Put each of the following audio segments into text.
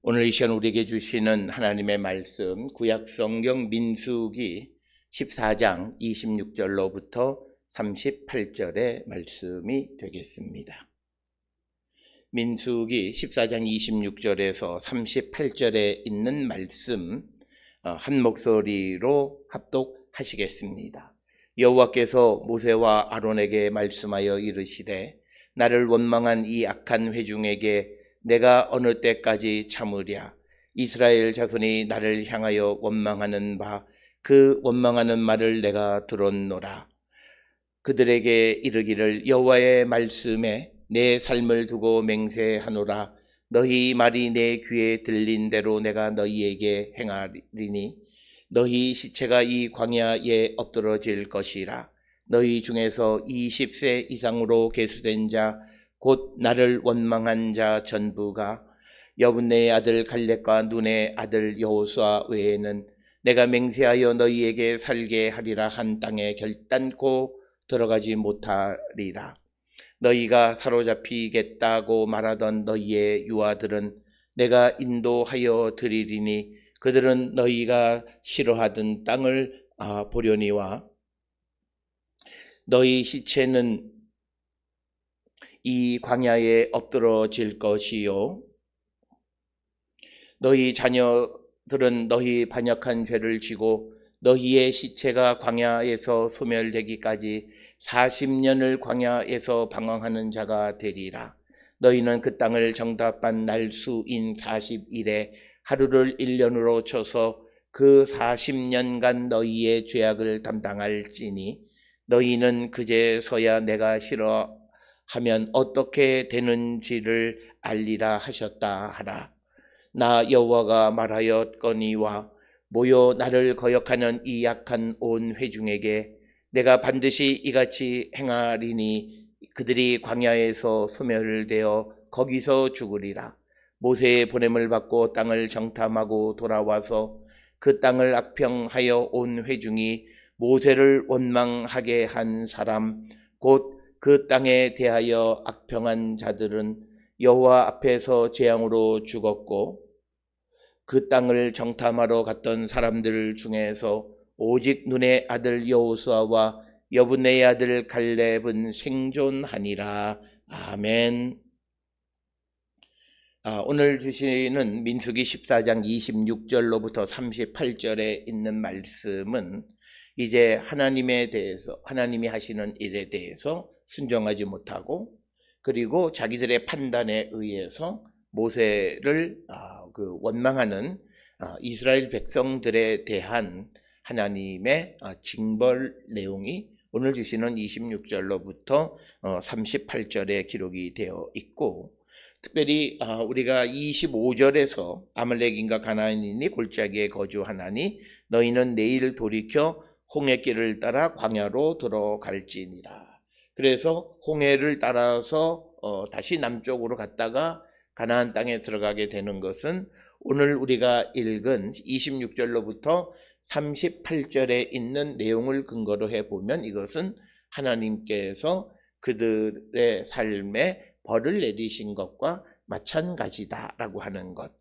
오늘 이 시간 우리에게 주시는 하나님의 말씀, 구약성경 민수기 14장 26절로부터 38절의 말씀이 되겠습니다. 민수기 14장 26절에서 38절에 있는 말씀 한 목소리로 합독하시겠습니다. 여호와께서 모세와 아론에게 말씀하여 이르시되 나를 원망한 이 악한 회중에게 내가 어느 때까지 참으랴. 이스라엘 자손이 나를 향하여 원망하는 바 그 원망하는 말을 내가 들었노라. 그들에게 이르기를 여호와의 말씀에 내 삶을 두고 맹세하노라. 너희 말이 내 귀에 들린 대로 내가 너희에게 행하리니 너희 시체가 이 광야에 엎드러질 것이라. 너희 중에서 20세 이상으로 계수된 자 곧 나를 원망한 자 전부가 여분네의 아들 갈렙과 눈의 아들 여호수아 외에는 내가 맹세하여 너희에게 살게 하리라 한 땅에 결단코 들어가지 못하리라. 너희가 사로잡히겠다고 말하던 너희의 유아들은 내가 인도하여 드리리니 그들은 너희가 싫어하던 땅을 보려니와 너희 시체는 이 광야에 엎드러질 것이요 너희 자녀들은 너희 반역한 죄를 지고 너희의 시체가 광야에서 소멸되기까지 40년을 광야에서 방황하는 자가 되리라. 너희는 그 땅을 정답한 날수인 40일에 하루를 1년으로 쳐서 그 40년간 너희의 죄악을 담당할지니 너희는 그제서야 내가 싫어하면 어떻게 되는지를 알리라 하셨다 하라. 나 여호와가 말하였거니와 모여 나를 거역하는 이 약한 온 회중에게 내가 반드시 이같이 행하리니 그들이 광야에서 소멸되어 거기서 죽으리라. 모세의 보냄을 받고 땅을 정탐하고 돌아와서 그 땅을 악평하여 온 회중이 모세를 원망하게 한 사람 곧 그 땅에 대하여 악평한 자들은 여호와 앞에서 재앙으로 죽었고 그 땅을 정탐하러 갔던 사람들 중에서 오직 눈의 아들 여호수아와 여분네의 아들 갈렙은 생존하니라. 아멘. 오늘 주시는 민수기 14장 26절로부터 38절에 있는 말씀은 이제 하나님이 하시는 일에 대해서 순종하지 못하고 그리고 자기들의 판단에 의해서 모세를 원망하는 이스라엘 백성들에 대한 하나님의 징벌 내용이 오늘 주시는 26절로부터 38절에 기록이 되어 있고 특별히 우리가 25절에서 아말렉인과 가나안인이 골짜기에 거주하나니 너희는 내일 돌이켜 홍해길을 따라 광야로 들어갈지니라. 그래서 홍해를 따라서 다시 남쪽으로 갔다가 가나안 땅에 들어가게 되는 것은 오늘 우리가 읽은 26절로부터 38절에 있는 내용을 근거로 해보면 이것은 하나님께서 그들의 삶에 벌을 내리신 것과 마찬가지다라고 하는 것,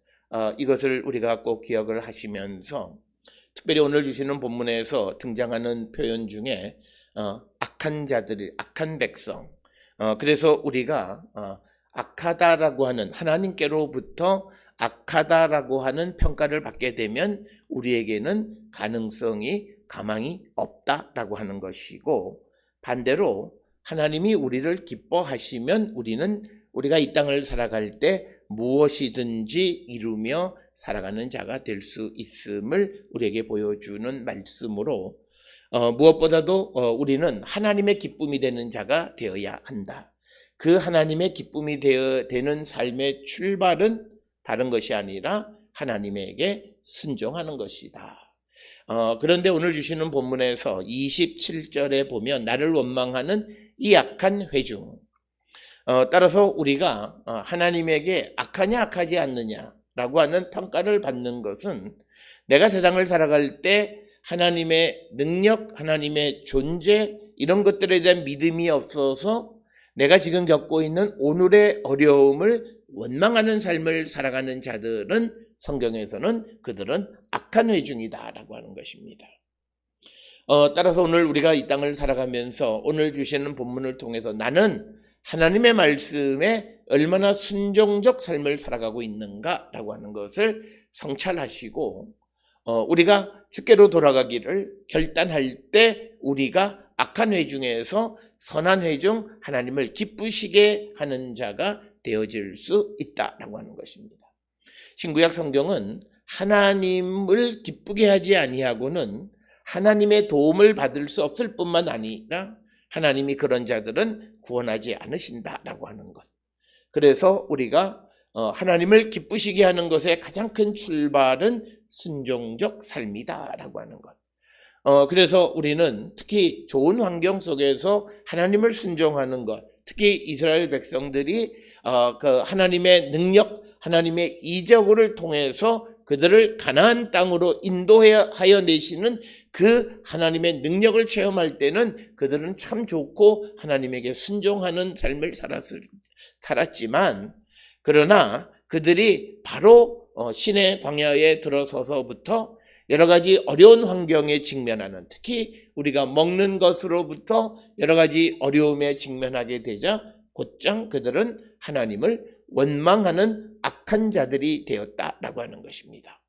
이것을 우리가 꼭 기억을 하시면서 특별히 오늘 주시는 본문에서 등장하는 표현 중에 악한 자들이 악한 백성, 그래서 우리가 악하다라고 하는 하나님께로부터 악하다라고 하는 평가를 받게 되면 우리에게는 가망이 없다라고 하는 것이고 반대로 하나님이 우리를 기뻐하시면 우리가 이 땅을 살아갈 때 무엇이든지 이루며 살아가는 자가 될 수 있음을 우리에게 보여주는 말씀으로 무엇보다도 우리는 하나님의 기쁨이 되는 자가 되어야 한다. 그 하나님의 기쁨이 되는 삶의 출발은 다른 것이 아니라 하나님에게 순종하는 것이다. 그런데 오늘 주시는 본문에서 27절에 보면 나를 원망하는 이 악한 회중, 따라서 우리가 하나님에게 악하냐 악하지 않느냐라고 하는 평가를 받는 것은 내가 세상을 살아갈 때 하나님의 능력, 하나님의 존재 이런 것들에 대한 믿음이 없어서 내가 지금 겪고 있는 오늘의 어려움을 원망하는 삶을 살아가는 자들은 성경에서는 그들은 악한 회중이다라고 하는 것입니다. 따라서 오늘 우리가 이 땅을 살아가면서 오늘 주시는 본문을 통해서 나는 하나님의 말씀에 얼마나 순종적 삶을 살아가고 있는가라고 하는 것을 성찰하시고 우리가 주께로 돌아가기를 결단할 때 우리가 악한 회중에서 선한 회중, 하나님을 기쁘시게 하는 자가 되어질 수 있다라고 하는 것입니다. 신구약 성경은 하나님을 기쁘게 하지 아니하고는 하나님의 도움을 받을 수 없을 뿐만 아니라 하나님이 그런 자들은 구원하지 않으신다라고 하는 것. 그래서 우리가 하나님을 기쁘시게 하는 것의 가장 큰 출발은 순종적 삶이다라고 하는 것. 그래서 우리는 특히 좋은 환경 속에서 하나님을 순종하는 것, 특히 이스라엘 백성들이 그 하나님의 능력, 하나님의 이적을 통해서 그들을 가나안 땅으로 인도하여 내시는 그 하나님의 능력을 체험할 때는 그들은 참 좋고 하나님에게 순종하는 삶을 살았지만, 그러나 그들이 바로 신의 광야에 들어서서부터 여러 가지 어려운 환경에 직면하는, 특히 우리가 먹는 것으로부터 여러 가지 어려움에 직면하게 되자 곧장 그들은 하나님을 원망하는 악한 자들이 되었다라고 하는 것입니다.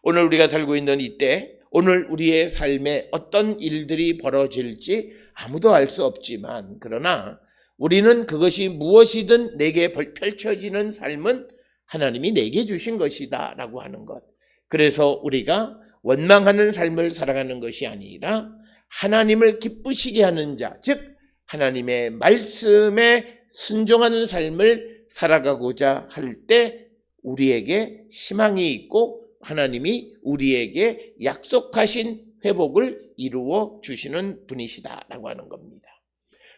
오늘 우리가 살고 있는 이때, 오늘 우리의 삶에 어떤 일들이 벌어질지 아무도 알 수 없지만, 그러나 우리는 그것이 무엇이든 내게 펼쳐지는 삶은 하나님이 내게 주신 것이다 라고 하는 것. 그래서 우리가 원망하는 삶을 살아가는 것이 아니라 하나님을 기쁘시게 하는 자, 즉 하나님의 말씀에 순종하는 삶을 살아가고자 할 때 우리에게 희망이 있고 하나님이 우리에게 약속하신 회복을 이루어 주시는 분이시다라고 하는 겁니다.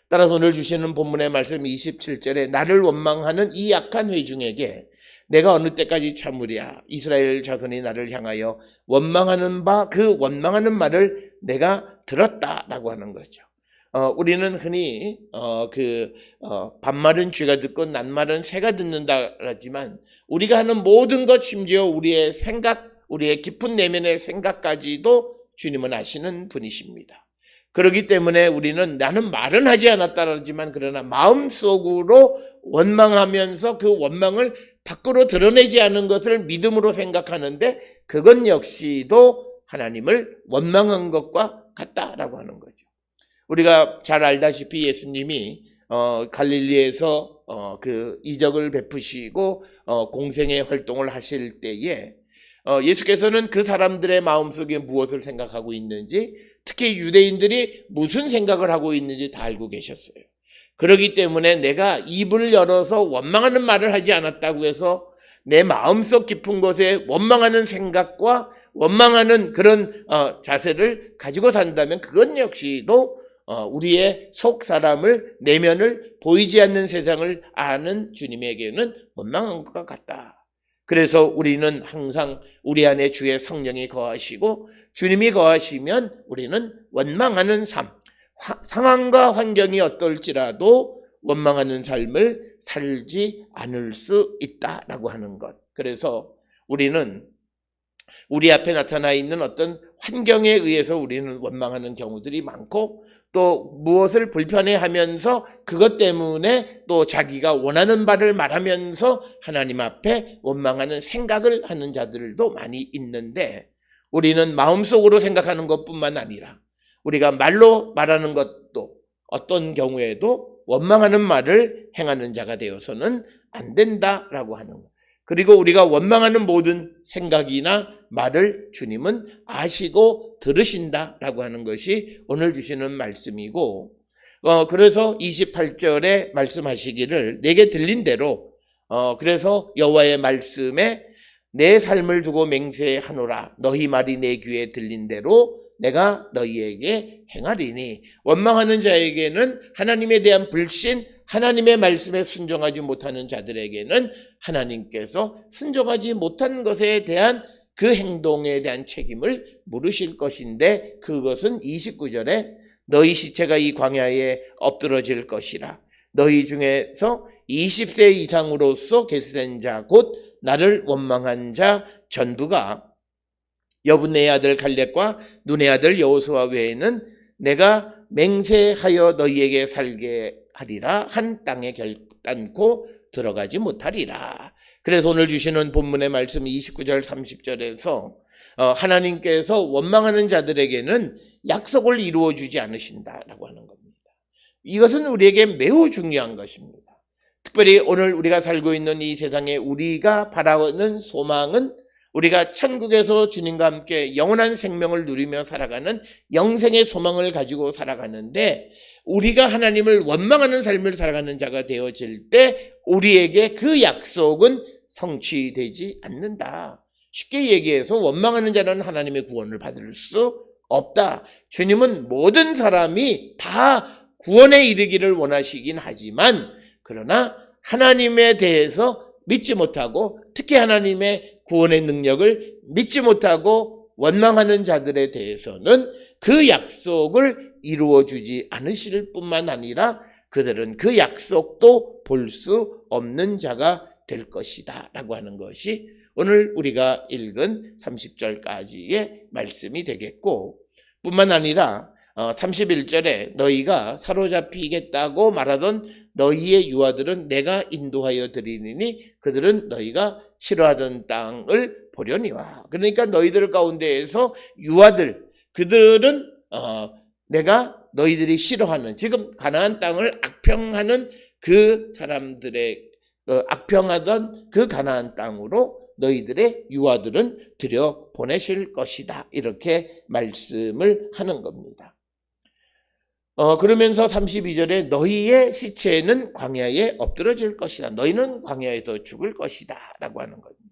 따라서 오늘 주시는 본문의 말씀 27절에 나를 원망하는 이 약한 회중에게 내가 어느 때까지 참으랴. 이스라엘 자손이 나를 향하여 원망하는 바 그 원망하는 말을 내가 들었다라고 하는 거죠. 우리는 흔히 반말은 쥐가 듣고 낱말은 새가 듣는다 하지만 우리가 하는 모든 것, 심지어 우리의 생각, 우리의 깊은 내면의 생각까지도 주님은 아시는 분이십니다. 그렇기 때문에 우리는 나는 말은 하지 않았다라지만 그러나 마음속으로 원망하면서 그 원망을 밖으로 드러내지 않은 것을 믿음으로 생각하는데 그것 역시도 하나님을 원망한 것과 같다라고 하는 거죠. 우리가 잘 알다시피 예수님이 갈릴리에서 그 이적을 베푸시고 공생의 활동을 하실 때에 예수께서는 그 사람들의 마음속에 무엇을 생각하고 있는지, 특히 유대인들이 무슨 생각을 하고 있는지 다 알고 계셨어요. 그렇기 때문에 내가 입을 열어서 원망하는 말을 하지 않았다고 해서 내 마음속 깊은 곳에 원망하는 생각과 원망하는 그런 자세를 가지고 산다면 그것 역시도 우리의 속 사람을, 내면을, 보이지 않는 세상을 아는 주님에게는 원망한 것과 같다. 그래서 우리는 항상 우리 안에 주의 성령이 거하시고 주님이 거하시면 우리는 원망하는 삶, 상황과 환경이 어떨지라도 원망하는 삶을 살지 않을 수 있다라고 하는 것. 그래서 우리는 우리 앞에 나타나 있는 어떤 환경에 의해서 우리는 원망하는 경우들이 많고, 또 무엇을 불편해하면서 그것 때문에 또 자기가 원하는 바를 말하면서 하나님 앞에 원망하는 생각을 하는 자들도 많이 있는데, 우리는 마음속으로 생각하는 것뿐만 아니라 우리가 말로 말하는 것도 어떤 경우에도 원망하는 말을 행하는 자가 되어서는 안 된다라고 하는 것. 그리고 우리가 원망하는 모든 생각이나 말을 주님은 아시고 들으신다라고 하는 것이 오늘 주시는 말씀이고, 그래서 28절에 말씀하시기를 내게 들린 대로, 그래서 여호와의 말씀에 내 삶을 두고 맹세하노라. 너희 말이 내 귀에 들린 대로 내가 너희에게 행하리니. 원망하는 자에게는 하나님에 대한 불신, 하나님의 말씀에 순종하지 못하는 자들에게는 하나님께서 순종하지 못한 것에 대한 그 행동에 대한 책임을 물으실 것인데, 그것은 29절에 너희 시체가 이 광야에 엎드러질 것이라. 너희 중에서 20세 이상으로서 계수된 자 곧 나를 원망한 자 전부가 여분의 아들 갈렙과 눈의 아들 여호수아 외에는 내가 맹세하여 너희에게 살게 하리라 한 땅에 결단코 들어가지 못하리라. 그래서 오늘 주시는 본문의 말씀 29절 30절에서 하나님께서 원망하는 자들에게는 약속을 이루어 주지 않으신다라고 하는 겁니다. 이것은 우리에게 매우 중요한 것입니다. 특별히 오늘 우리가 살고 있는 이 세상에 우리가 바라는 소망은 우리가 천국에서 주님과 함께 영원한 생명을 누리며 살아가는 영생의 소망을 가지고 살아가는데, 우리가 하나님을 원망하는 삶을 살아가는 자가 되어질 때 우리에게 그 약속은 성취되지 않는다. 쉽게 얘기해서 원망하는 자는 하나님의 구원을 받을 수 없다. 주님은 모든 사람이 다 구원에 이르기를 원하시긴 하지만, 그러나 하나님에 대해서 믿지 못하고 특히 하나님의 구원의 능력을 믿지 못하고 원망하는 자들에 대해서는 그 약속을 이루어주지 않으실 뿐만 아니라 그들은 그 약속도 볼 수 없는 자가 될 것이다 라고 하는 것이 오늘 우리가 읽은 30절까지의 말씀이 되겠고, 뿐만 아니라 31절에 너희가 사로잡히겠다고 말하던 너희의 유아들은 내가 인도하여 드리니 그들은 너희가 싫어하던 땅을 보려니와. 그러니까 너희들 가운데에서 유아들, 그들은 내가 너희들이 싫어하는, 지금 가나안 땅을 악평하는 그 사람들의 악평하던 그 가나안 땅으로 너희들의 유아들은 들여 보내실 것이다. 이렇게 말씀을 하는 겁니다. 그러면서 32절에 너희의 시체는 광야에 엎드러질 것이다. 너희는 광야에서 죽을 것이다. 라고 하는 겁니다.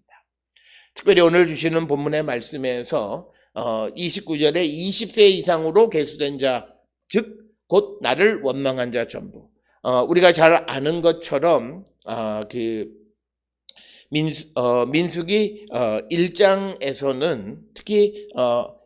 특별히 오늘 주시는 본문의 말씀에서 29절에 20세 이상으로 계수된 자, 즉 곧 나를 원망한 자 전부. 우리가 잘 아는 것처럼 민수기 1장에서는 특히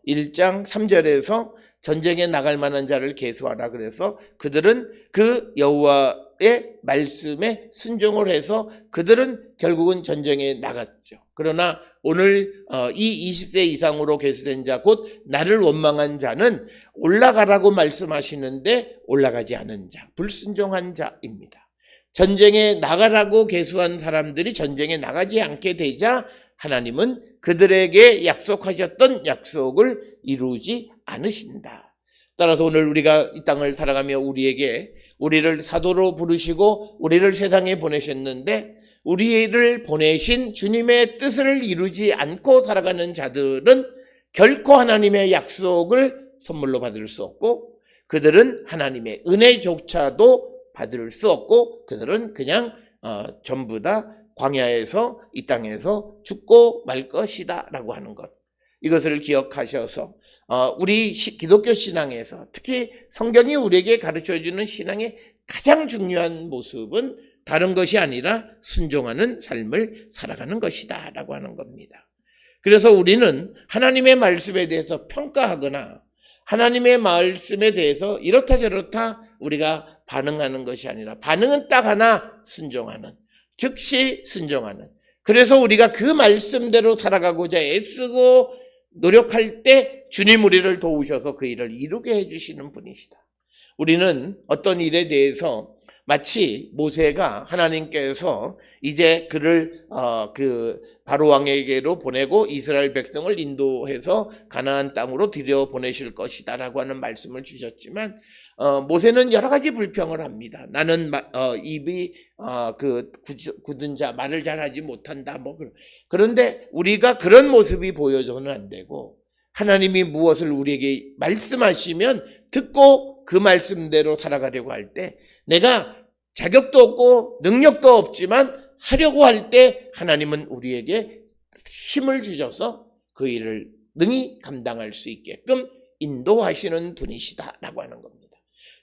1장 3절에서 전쟁에 나갈 만한 자를 계수하라. 그래서 그들은 그 여호와의 말씀에 순종을 해서 그들은 결국은 전쟁에 나갔죠. 그러나 오늘 이 20세 이상으로 계수된 자 곧 나를 원망한 자는 올라가라고 말씀하시는데 올라가지 않은 자, 불순종한 자입니다. 전쟁에 나가라고 계수한 사람들이 전쟁에 나가지 않게 되자 하나님은 그들에게 약속하셨던 약속을 이루지 않으신다. 따라서 오늘 우리가 이 땅을 살아가며 우리를 사도로 부르시고 우리를 세상에 보내셨는데, 우리를 보내신 주님의 뜻을 이루지 않고 살아가는 자들은 결코 하나님의 약속을 선물로 받을 수 없고, 그들은 하나님의 은혜조차도 받을 수 없고, 그들은 그냥 전부 다 광야에서 이 땅에서 죽고 말 것이다 라고 하는 것, 이것을 기억하셔서 우리 기독교 신앙에서 특히 성경이 우리에게 가르쳐주는 신앙의 가장 중요한 모습은 다른 것이 아니라 순종하는 삶을 살아가는 것이다 라고 하는 겁니다. 그래서 우리는 하나님의 말씀에 대해서 평가하거나 하나님의 말씀에 대해서 이렇다 저렇다 우리가 반응하는 것이 아니라, 반응은 딱 하나, 순종하는, 즉시 순종하는. 그래서 우리가 그 말씀대로 살아가고자 애쓰고 노력할 때 주님 우리를 도우셔서 그 일을 이루게 해주시는 분이시다. 우리는 어떤 일에 대해서 마치 모세가 하나님께서 이제 그를 바로 왕에게로 보내고 이스라엘 백성을 인도해서 가나안 땅으로 들여보내실 것이다 라고 하는 말씀을 주셨지만, 모세는 여러 가지 불평을 합니다. 나는 입이 굳은 자, 말을 잘하지 못한다. 그런데 우리가 그런 모습이 보여서는 안 되고, 하나님이 무엇을 우리에게 말씀하시면 듣고 그 말씀대로 살아가려고 할 때, 내가 자격도 없고 능력도 없지만 하려고 할 때 하나님은 우리에게 힘을 주셔서 그 일을 능히 감당할 수 있게끔 인도하시는 분이시다라고 하는 겁니다.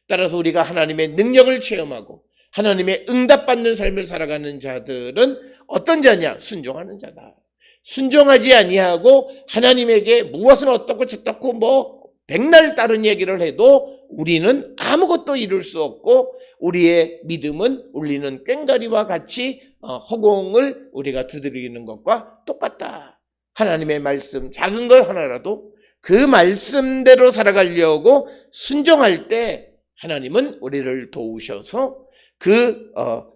따라서 우리가 하나님의 능력을 체험하고 하나님의 응답받는 삶을 살아가는 자들은 어떤 자냐? 순종하는 자다. 순종하지 아니하고 하나님에게 무엇은 어떻고 저떻고 백날 다른 얘기를 해도 우리는 아무것도 이룰 수 없고, 우리의 믿음은 울리는 꽹과리와 같이 허공을 우리가 두드리는 것과 똑같다. 하나님의 말씀 작은 것 하나라도 그 말씀대로 살아가려고 순종할 때 하나님은 우리를 도우셔서 그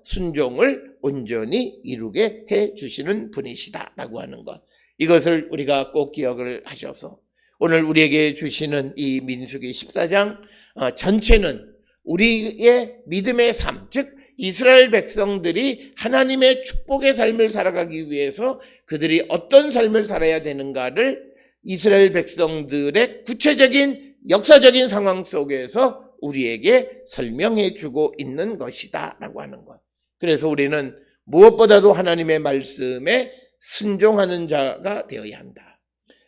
순종을 온전히 이루게 해 주시는 분이시다라고 하는 것. 이것을 우리가 꼭 기억을 하셔서 오늘 우리에게 주시는 이 민수기 14장 전체는 우리의 믿음의 삶, 즉 이스라엘 백성들이 하나님의 축복의 삶을 살아가기 위해서 그들이 어떤 삶을 살아야 되는가를 이스라엘 백성들의 구체적인 역사적인 상황 속에서 우리에게 설명해 주고 있는 것이다 라고 하는 것. 그래서 우리는 무엇보다도 하나님의 말씀에 순종하는 자가 되어야 한다.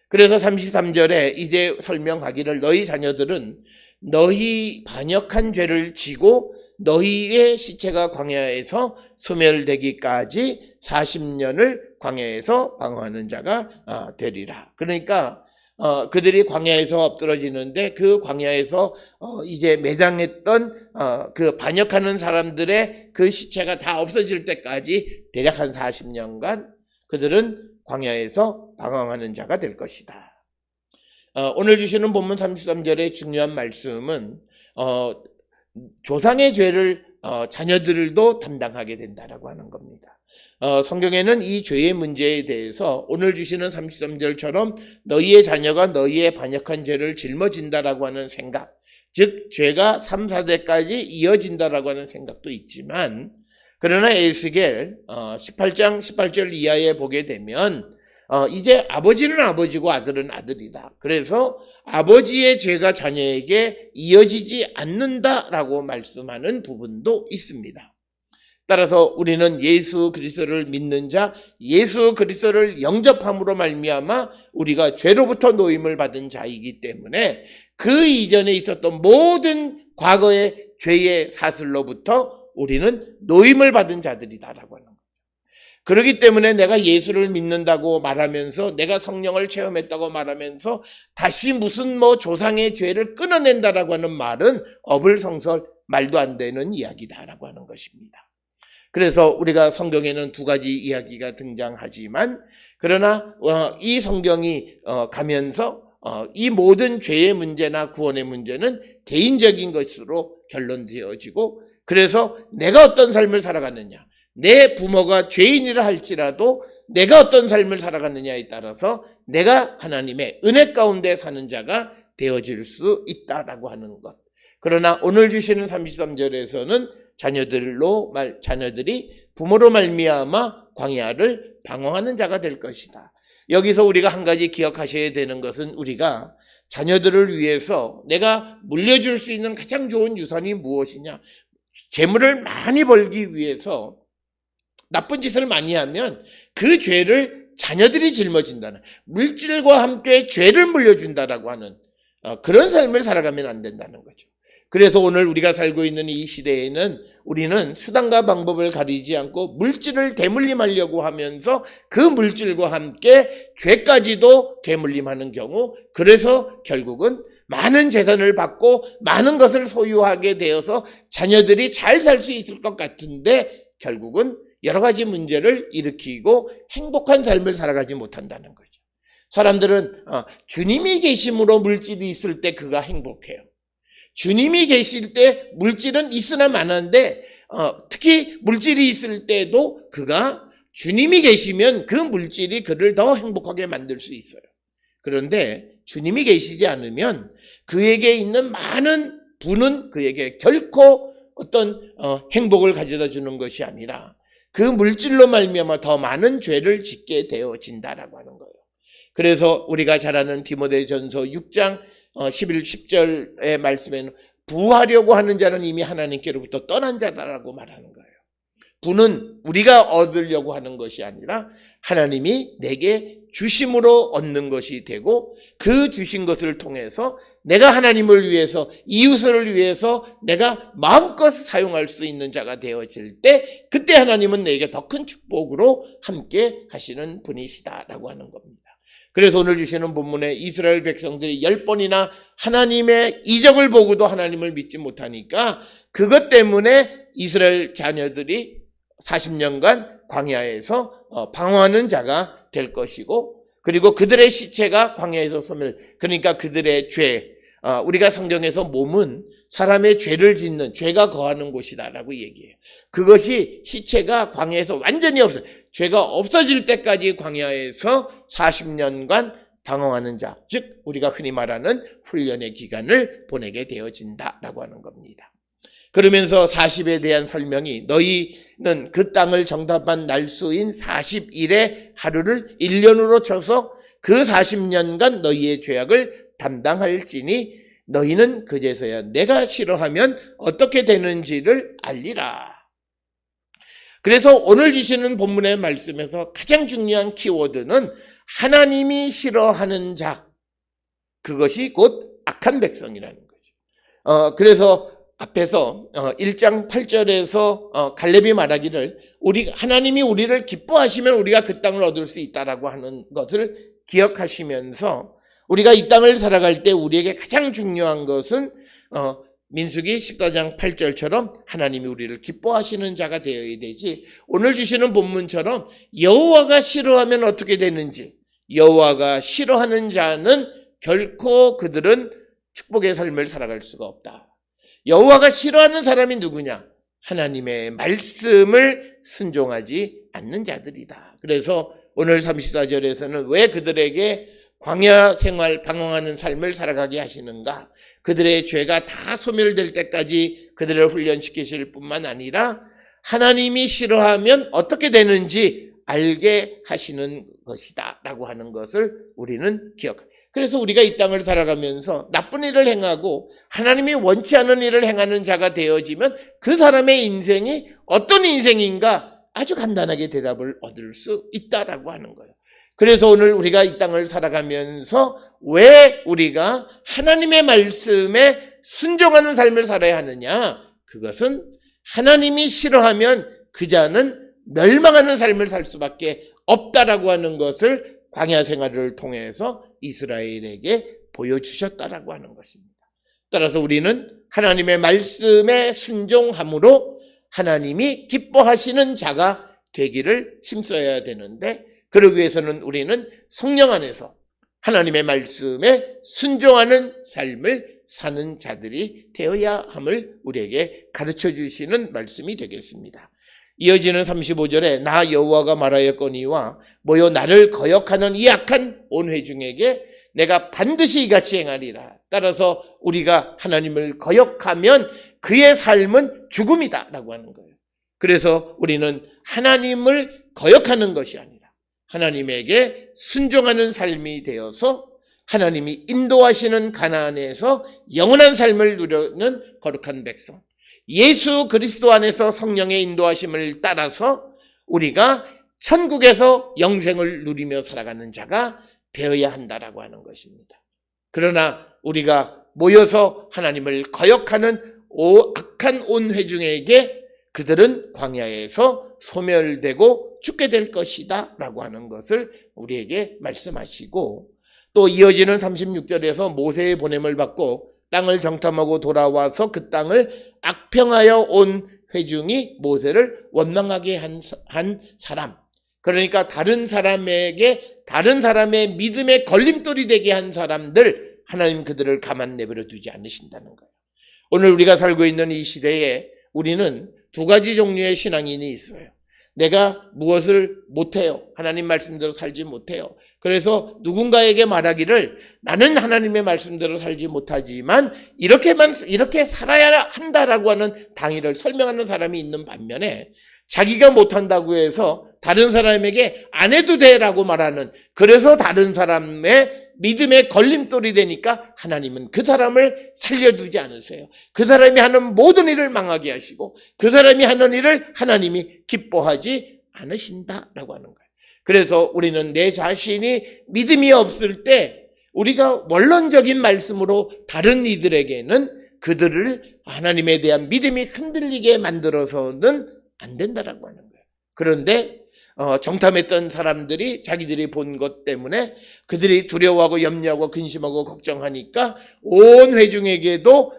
그래서 33절에 이제 설명하기를 너희 자녀들은 너희 반역한 죄를 지고 너희의 시체가 광야에서 소멸되기까지 40년을 광야에서 방황하는 자가 되리라. 그러니까 그들이 광야에서 엎드러지는데 그 광야에서 이제 매장했던 그 반역하는 사람들의 그 시체가 다 없어질 때까지 대략 한 40년간 그들은 광야에서 방황하는 자가 될 것이다. 오늘 주시는 본문 33절의 중요한 말씀은 조상의 죄를 자녀들도 담당하게 된다라고 하는 겁니다. 성경에는 이 죄의 문제에 대해서 오늘 주시는 33절처럼 너희의 자녀가 너희의 반역한 죄를 짊어진다라고 하는 생각, 즉 죄가 3, 4대까지 이어진다라고 하는 생각도 있지만, 그러나 에스겔 18장 18절 이하에 보게 되면 이제 아버지는 아버지고 아들은 아들이다. 그래서 아버지의 죄가 자녀에게 이어지지 않는다라고 말씀하는 부분도 있습니다. 따라서 우리는 예수 그리스도를 믿는 자, 예수 그리스도를 영접함으로 말미암아 우리가 죄로부터 노임을 받은 자이기 때문에 그 이전에 있었던 모든 과거의 죄의 사슬로부터 우리는 노임을 받은 자들이다라고 하는 거죠. 그렇기 때문에 내가 예수를 믿는다고 말하면서 내가 성령을 체험했다고 말하면서 다시 무슨 조상의 죄를 끊어낸다라고 하는 말은 어불성설 말도 안 되는 이야기다라고 하는 것입니다. 그래서 우리가 성경에는 두 가지 이야기가 등장하지만 그러나 이 성경이 가면서 이 모든 죄의 문제나 구원의 문제는 개인적인 것으로 결론되어지고 그래서 내가 어떤 삶을 살아갔느냐, 내 부모가 죄인이라 할지라도 내가 어떤 삶을 살아갔느냐에 따라서 내가 하나님의 은혜 가운데 사는 자가 되어질 수 있다라고 하는 것. 그러나 오늘 주시는 33절에서는 자녀들이 부모로 말미암아 광야를 방황하는 자가 될 것이다. 여기서 우리가 한 가지 기억하셔야 되는 것은 우리가 자녀들을 위해서 내가 물려줄 수 있는 가장 좋은 유산이 무엇이냐? 재물을 많이 벌기 위해서 나쁜 짓을 많이 하면 그 죄를 자녀들이 짊어진다는, 물질과 함께 죄를 물려준다라고 하는 그런 삶을 살아가면 안 된다는 거죠. 그래서 오늘 우리가 살고 있는 이 시대에는 우리는 수단과 방법을 가리지 않고 물질을 대물림하려고 하면서 그 물질과 함께 죄까지도 대물림하는 경우, 그래서 결국은 많은 재산을 받고 많은 것을 소유하게 되어서 자녀들이 잘 살 수 있을 것 같은데 결국은 여러 가지 문제를 일으키고 행복한 삶을 살아가지 못한다는 거죠. 사람들은 주님이 계심으로 물질이 있을 때 그가 행복해요. 주님이 계실 때 물질은 있으나 마나인데 특히 물질이 있을 때도 그가 주님이 계시면 그 물질이 그를 더 행복하게 만들 수 있어요. 그런데 주님이 계시지 않으면 그에게 있는 많은 부는 그에게 결코 어떤 행복을 가져다 주는 것이 아니라 그 물질로 말미암아 더 많은 죄를 짓게 되어진다라고 하는 거예요. 그래서 우리가 잘 아는 디모데전서 6장 11, 10절의 말씀에는 부하려고 하는 자는 이미 하나님께로부터 떠난 자다라고 말하는 거예요. 부는 우리가 얻으려고 하는 것이 아니라 하나님이 내게 주심으로 얻는 것이 되고 그 주신 것을 통해서 내가 하나님을 위해서, 이웃을 위해서 내가 마음껏 사용할 수 있는 자가 되어질 때 그때 하나님은 내게 더 큰 축복으로 함께 하시는 분이시다라고 하는 겁니다. 그래서 오늘 주시는 본문에 이스라엘 백성들이 10번이나 하나님의 이적을 보고도 하나님을 믿지 못하니까 그것 때문에 이스라엘 자녀들이 40년간 광야에서 방황하는 자가 될 것이고, 그리고 그들의 시체가 광야에서 그러니까 그들의 죄, 우리가 성경에서 몸은 사람의 죄를 짓는, 죄가 거하는 곳이다라고 얘기해요. 그것이 시체가 광야에서 완전히 죄가 없어질 때까지 광야에서 40년간 방황하는 자, 즉 우리가 흔히 말하는 훈련의 기간을 보내게 되어진다라고 하는 겁니다. 그러면서 40에 대한 설명이, 너희는 그 땅을 정탐한 날수인 40일의 하루를 1년으로 쳐서 그 40년간 너희의 죄악을 담당할지니 너희는 그제서야 내가 싫어하면 어떻게 되는지를 알리라. 그래서 오늘 주시는 본문의 말씀에서 가장 중요한 키워드는 하나님이 싫어하는 자, 그것이 곧 악한 백성이라는 거죠. 그래서 앞에서 1장 8절에서 갈렙이 말하기를 하나님이 우리를 기뻐하시면 우리가 그 땅을 얻을 수 있다라고 하는 것을 기억하시면서 우리가 이 땅을 살아갈 때 우리에게 가장 중요한 것은 민수기 14장 8절처럼 하나님이 우리를 기뻐하시는 자가 되어야 되지, 오늘 주시는 본문처럼 여호와가 싫어하면 어떻게 되는지, 여호와가 싫어하는 자는 결코 그들은 축복의 삶을 살아갈 수가 없다. 여호와가 싫어하는 사람이 누구냐? 하나님의 말씀을 순종하지 않는 자들이다. 그래서 오늘 34절에서는 왜 그들에게 광야 생활, 방황하는 삶을 살아가게 하시는가? 그들의 죄가 다 소멸될 때까지 그들을 훈련시키실 뿐만 아니라 하나님이 싫어하면 어떻게 되는지 알게 하시는 것이다 라고 하는 것을 우리는 기억합니다. 그래서 우리가 이 땅을 살아가면서 나쁜 일을 행하고 하나님이 원치 않은 일을 행하는 자가 되어지면 그 사람의 인생이 어떤 인생인가 아주 간단하게 대답을 얻을 수 있다라고 하는 거예요. 그래서 오늘 우리가 이 땅을 살아가면서 왜 우리가 하나님의 말씀에 순종하는 삶을 살아야 하느냐? 그것은 하나님이 싫어하면 그 자는 멸망하는 삶을 살 수밖에 없다라고 하는 것을 광야 생활을 통해서 이스라엘에게 보여주셨다라고 하는 것입니다. 따라서 우리는 하나님의 말씀에 순종함으로 하나님이 기뻐하시는 자가 되기를 힘써야 되는데, 그러기 위해서는 우리는 성령 안에서 하나님의 말씀에 순종하는 삶을 사는 자들이 되어야 함을 우리에게 가르쳐 주시는 말씀이 되겠습니다. 이어지는 35절에 나 여호와가 말하였거니와 모여 나를 거역하는 이 악한 온 회중에게 내가 반드시 이같이 행하리라. 따라서 우리가 하나님을 거역하면 그의 삶은 죽음이다 라고 하는 거예요. 그래서 우리는 하나님을 거역하는 것이 아니라 하나님에게 순종하는 삶이 되어서 하나님이 인도하시는 가나안에서 영원한 삶을 누리는 거룩한 백성, 예수 그리스도 안에서 성령의 인도하심을 따라서 우리가 천국에서 영생을 누리며 살아가는 자가 되어야 한다라고 하는 것입니다. 그러나 우리가 모여서 하나님을 거역하는 악한 온 회중에게 그들은 광야에서 소멸되고 죽게 될 것이다 라고 하는 것을 우리에게 말씀하시고, 또 이어지는 36절에서 모세의 보냄을 받고 땅을 정탐하고 돌아와서 그 땅을 악평하여 온 회중이 모세를 원망하게 한 사람, 그러니까 다른 사람에게 다른 사람의 믿음의 걸림돌이 되게 한 사람들, 하나님 그들을 가만 내버려 두지 않으신다는 거예요. 오늘 우리가 살고 있는 이 시대에 우리는 두 가지 종류의 신앙인이 있어요. 내가 무엇을 못해요. 하나님 말씀대로 살지 못해요. 그래서 누군가에게 말하기를 나는 하나님의 말씀대로 살지 못하지만 이렇게 살아야 한다라고 하는 당위를 설명하는 사람이 있는 반면에 자기가 못한다고 해서 다른 사람에게 안 해도 돼라고 말하는, 그래서 다른 사람의 믿음의 걸림돌이 되니까 하나님은 그 사람을 살려두지 않으세요. 그 사람이 하는 모든 일을 망하게 하시고 그 사람이 하는 일을 하나님이 기뻐하지 않으신다라고 하는 거예요. 그래서 우리는 내 자신이 믿음이 없을 때 우리가 원론적인 말씀으로 다른 이들에게는 그들을 하나님에 대한 믿음이 흔들리게 만들어서는 안 된다라고 하는 거예요. 그런데 정탐했던 사람들이 자기들이 본 것 때문에 그들이 두려워하고 염려하고 근심하고 걱정하니까 온 회중에게도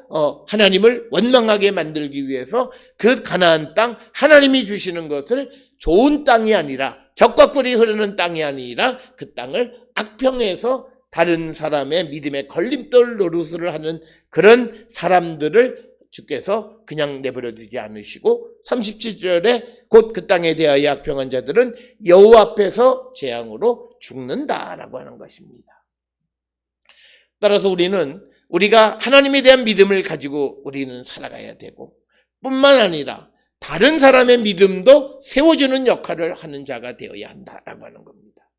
하나님을 원망하게 만들기 위해서 그 가나안 땅, 하나님이 주시는 것을 좋은 땅이 아니라, 적과 꿀이 흐르는 땅이 아니라 그 땅을 악평해서 다른 사람의 믿음의 걸림돌 노릇을 하는 그런 사람들을 주께서 그냥 내버려 두지 않으시고 37절에 곧 그 땅에 대하여 악평한 자들은 여호와 앞에서 재앙으로 죽는다라고 하는 것입니다. 따라서 우리가 하나님에 대한 믿음을 가지고 우리는 살아가야 되고, 뿐만 아니라 다른 사람의 믿음도 세워주는 역할을 하는 자가 되어야 한다라고 하는 겁니다.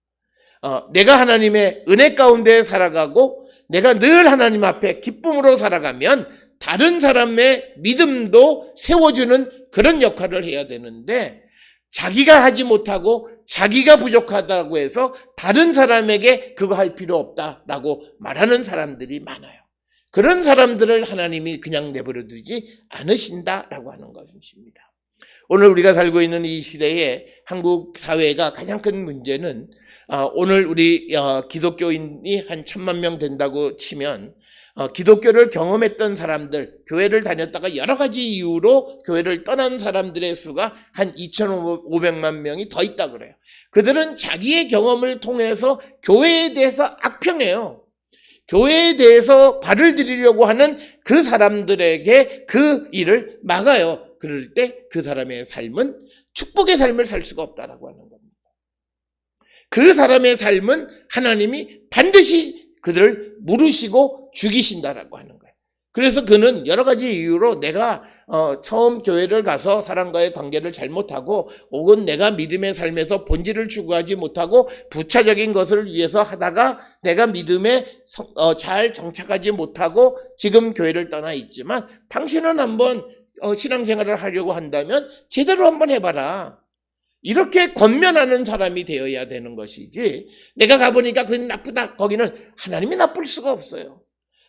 내가 하나님의 은혜 가운데 살아가고 내가 늘 하나님 앞에 기쁨으로 살아가면 다른 사람의 믿음도 세워주는 그런 역할을 해야 되는데, 자기가 하지 못하고 자기가 부족하다고 해서 다른 사람에게 그거 할 필요 없다라고 말하는 사람들이 많아요. 그런 사람들을 하나님이 그냥 내버려 두지 않으신다라고 하는 것입니다. 오늘 우리가 살고 있는 이 시대에 한국 사회가 가장 큰 문제는, 오늘 우리 기독교인이 한 1,000만 명 된다고 치면 기독교를 경험했던 사람들, 교회를 다녔다가 여러 가지 이유로 교회를 떠난 사람들의 수가 한 2,500만 명이 더 있다 그래요. 그들은 자기의 경험을 통해서 교회에 대해서 악평해요. 교회에 대해서 발을 들이려고 하는 그 사람들에게 그 일을 막아요. 그럴 때 그 사람의 삶은 축복의 삶을 살 수가 없다라고 하는 겁니다. 그 사람의 삶은 하나님이 반드시 그들을 물으시고 죽이신다라고 하는 거예요. 그래서 그는 여러 가지 이유로 내가 처음 교회를 가서 사람과의 관계를 잘못하고, 혹은 내가 믿음의 삶에서 본질을 추구하지 못하고 부차적인 것을 위해서 하다가 내가 믿음에 잘 정착하지 못하고 지금 교회를 떠나 있지만, 당신은 한번 신앙생활을 하려고 한다면 제대로 한번 해봐라. 이렇게 권면하는 사람이 되어야 되는 것이지, 내가 가보니까 그건 나쁘다, 거기는 하나님이 나쁠 수가 없어요.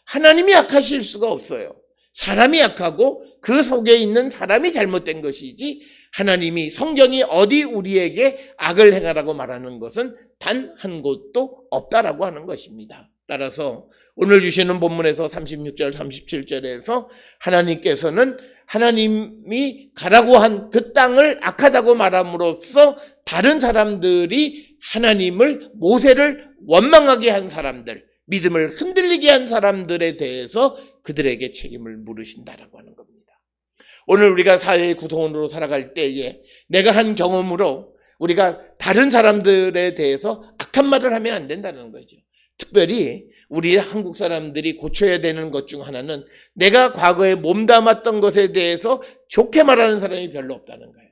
하나님이 악하실 수가 없어요. 사람이 악하고 그 속에 있는 사람이 잘못된 것이지, 하나님이, 성경이 어디 우리에게 악을 행하라고 말하는 것은 단 한 곳도 없다라고 하는 것입니다. 따라서 오늘 주시는 본문에서 36절 37절에서 하나님께서는 하나님이 가라고 한 그 땅을 악하다고 말함으로써 다른 사람들이 하나님을, 모세를 원망하게 한 사람들, 믿음을 흔들리게 한 사람들에 대해서 그들에게 책임을 물으신다라고 하는 겁니다. 오늘 우리가 사회의 구성원으로 살아갈 때에 내가 한 경험으로 우리가 다른 사람들에 대해서 악한 말을 하면 안 된다는 거죠. 특별히 우리 한국 사람들이 고쳐야 되는 것 중 하나는, 내가 과거에 몸담았던 것에 대해서 좋게 말하는 사람이 별로 없다는 거예요.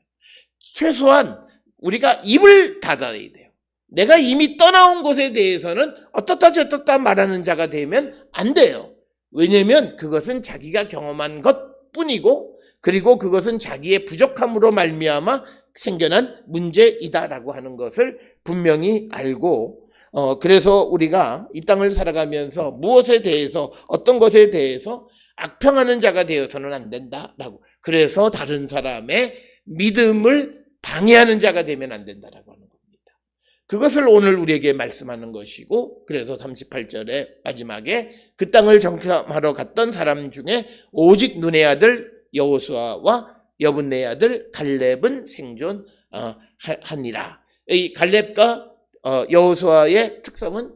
최소한 우리가 입을 닫아야 돼요. 내가 이미 떠나온 것에 대해서는 어떻다 저떻다 말하는 자가 되면 안 돼요. 왜냐하면 그것은 자기가 경험한 것뿐이고, 그리고 그것은 자기의 부족함으로 말미암아 생겨난 문제이다라고 하는 것을 분명히 알고, 그래서 우리가 이 땅을 살아가면서 무엇에 대해서, 어떤 것에 대해서 악평하는 자가 되어서는 안 된다라고, 그래서 다른 사람의 믿음을 방해하는 자가 되면 안 된다라고 하는 겁니다. 그것을 오늘 우리에게 말씀하는 것이고, 그래서 38절의 마지막에 그 땅을 정탐하러 갔던 사람 중에 오직 눈의 아들 여호수아와 여분네의 아들 갈렙은 생존하니라. 이 갈렙과 여호수아의 특성은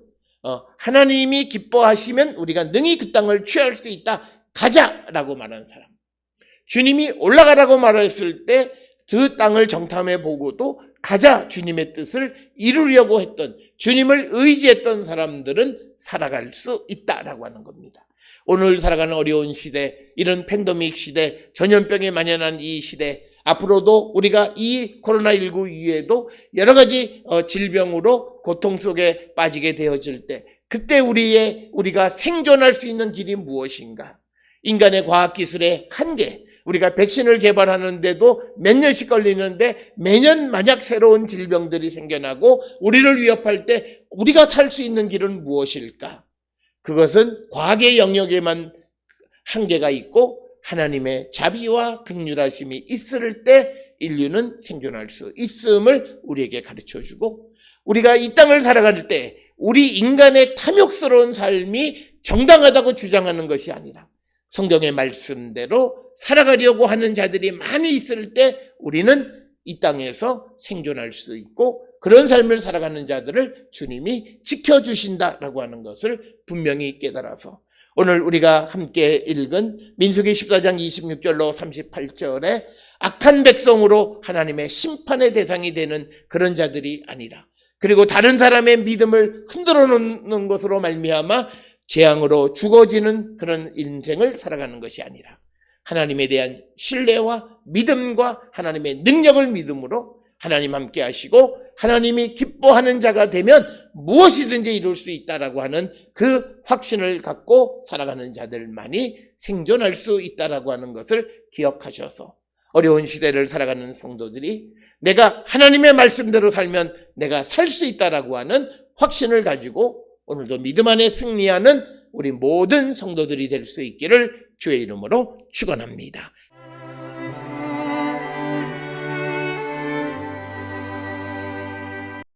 하나님이 기뻐하시면 우리가 능히 그 땅을 취할 수 있다, 가자라고 말하는 사람. 주님이 올라가라고 말했을 때 그 땅을 정탐해 보고도 가자, 주님의 뜻을 이루려고 했던, 주님을 의지했던 사람들은 살아갈 수 있다라고 하는 겁니다. 오늘 살아가는 어려운 시대, 이런 팬데믹 시대, 전염병에 만연한 이 시대, 앞으로도 우리가 이 코로나19 이후에도 여러 가지 질병으로 고통 속에 빠지게 되어질 때, 그때 우리가 생존할 수 있는 길이 무엇인가? 인간의 과학기술의 한계, 우리가 백신을 개발하는데도 몇 년씩 걸리는데 매년 만약 새로운 질병들이 생겨나고 우리를 위협할 때 우리가 살 수 있는 길은 무엇일까? 그것은 과학의 영역에만 한계가 있고 하나님의 자비와 긍휼하심이 있을 때 인류는 생존할 수 있음을 우리에게 가르쳐주고, 우리가 이 땅을 살아갈 때 우리 인간의 탐욕스러운 삶이 정당하다고 주장하는 것이 아니라 성경의 말씀대로 살아가려고 하는 자들이 많이 있을 때 우리는 이 땅에서 생존할 수 있고, 그런 삶을 살아가는 자들을 주님이 지켜주신다라고 하는 것을 분명히 깨달아서 오늘 우리가 함께 읽은 민수기 14장 26절로 38절에 악한 백성으로 하나님의 심판의 대상이 되는 그런 자들이 아니라, 그리고 다른 사람의 믿음을 흔들어 놓는 것으로 말미암아 재앙으로 죽어지는 그런 인생을 살아가는 것이 아니라 하나님에 대한 신뢰와 믿음과 하나님의 능력을 믿음으로 하나님 함께 하시고 하나님이 기뻐하는 자가 되면 무엇이든지 이룰 수 있다라고 하는 그 확신을 갖고 살아가는 자들만이 생존할 수 있다라고 하는 것을 기억하셔서 어려운 시대를 살아가는 성도들이 내가 하나님의 말씀대로 살면 내가 살 수 있다라고 하는 확신을 가지고 오늘도 믿음 안에 승리하는 우리 모든 성도들이 될 수 있기를 주의 이름으로 축원합니다.